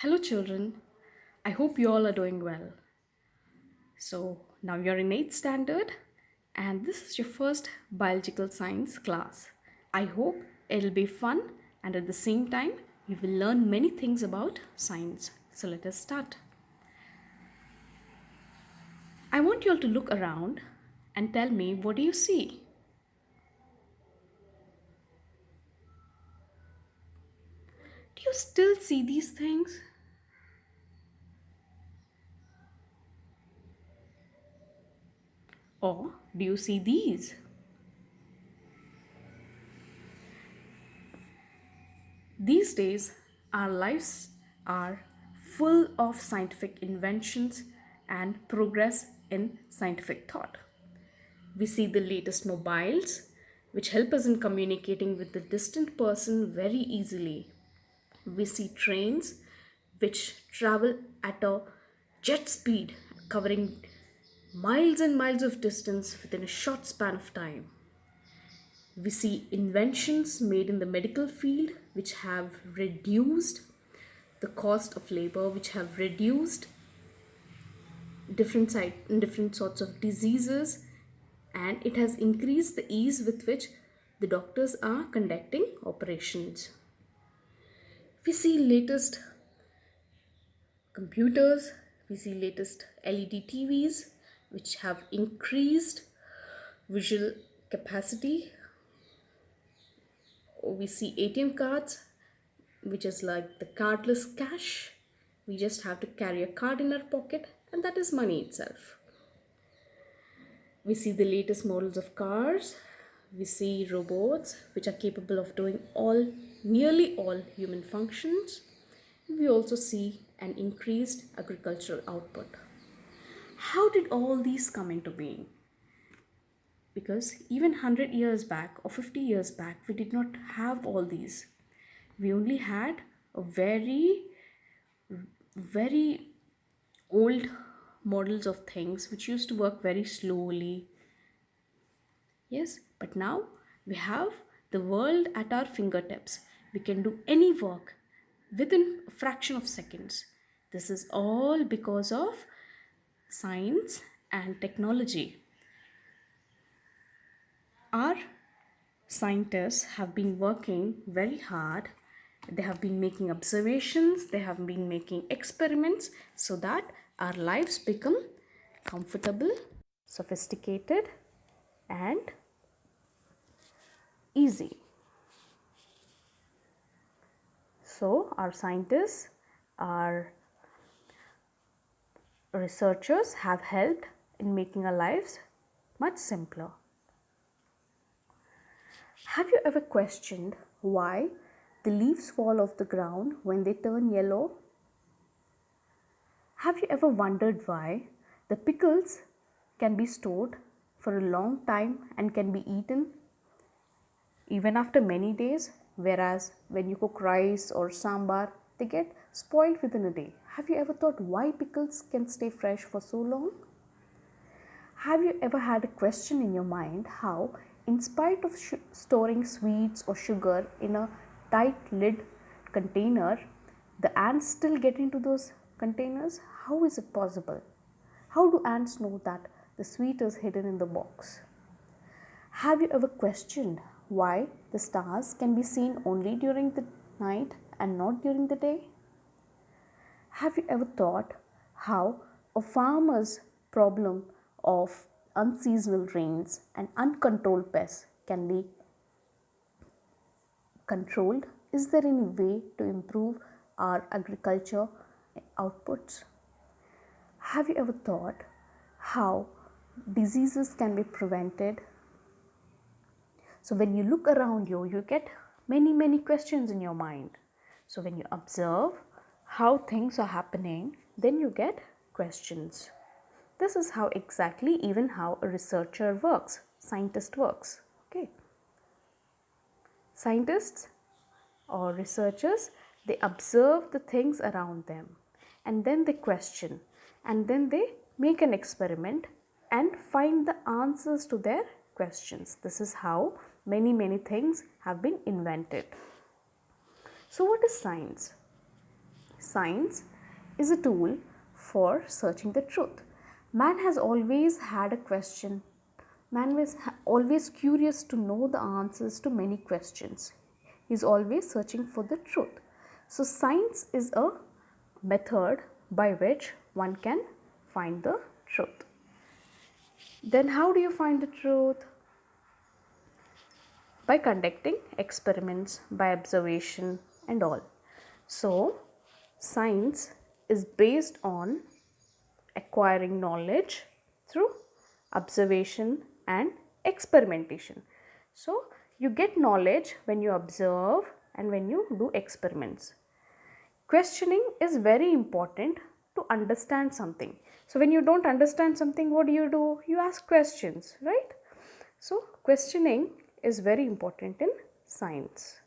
Hello, children. I hope you all are doing well. So, now you're in 8th standard, and this is your first biological science class. I hope it'll be fun, and at the same time, you will learn many things about science. So, let us start. I want you all to look around and tell me, what do you see? Do you still see these things? Or do you see these? These days, our lives are full of scientific inventions and progress in scientific thought. We see the latest mobiles, which help us in communicating with the distant person very easily. We see trains, which travel at a jet speed, covering miles and miles of distance within a short span of time. We see inventions made in the medical field which have reduced the cost of labor, which have reduced different sorts of diseases, and it has increased the ease with which the doctors are conducting operations. We see latest computers, we see latest LED TVs which have increased visual capacity. We see ATM cards, which is like the cardless cash. We just have to carry a card in our pocket, and that is money itself. We see the latest models of cars. We see robots which are capable of doing nearly all human functions. We also see an increased agricultural output. How did all these come into being? Because even 100 years back or 50 years back, we did not have all these. We only had a very old models of things which used to work very slowly. Yes, but now we have the world at our fingertips. We can do any work within a fraction of seconds. This is all because of science and technology. Our scientists have been working very hard. They have been making observations, they have been making experiments so that our lives become comfortable, sophisticated, and easy. So, our scientists, our researchers have helped in making our lives much simpler. Have you ever questioned why the leaves fall off the ground when they turn yellow? Have you ever wondered why the pickles can be stored for a long time and can be eaten even after many days, whereas when you cook rice or sambar, they get spoiled within a day? Have you ever thought why pickles can stay fresh for so long? Have you ever had a question in your mind how, in spite of storing sweets or sugar in a tight lid container, the ants still get into those containers? How is it possible? How do ants know that the sweet is hidden in the box? Have you ever questioned why the stars can be seen only during the night and not during the day? Have you ever thought how a farmer's problem of unseasonal rains and uncontrolled pests can be controlled? Is there any way to improve our agriculture outputs? Have you ever thought how diseases can be prevented? So when you look around you, you get many questions in your mind. So when you observe how things are happening, then you get questions. This is how exactly even how a researcher works, scientist works. Okay. Scientists or researchers, they observe the things around them and then they question and then they make an experiment and find the answers to their questions. This is how many things have been invented. So what is science? Science is a tool for searching the truth. Man has always had a question. Man was always curious to know the answers to many questions. He's always searching for the truth. So, science is a method by which one can find the truth. Then, how do you find the truth? By conducting experiments, by observation, and all. So, science is based on acquiring knowledge through observation and experimentation. So, you get knowledge when you observe and when you do experiments. Questioning is very important to understand something. So, when you don't understand something, what do? You ask questions, right? So, questioning is very important in science.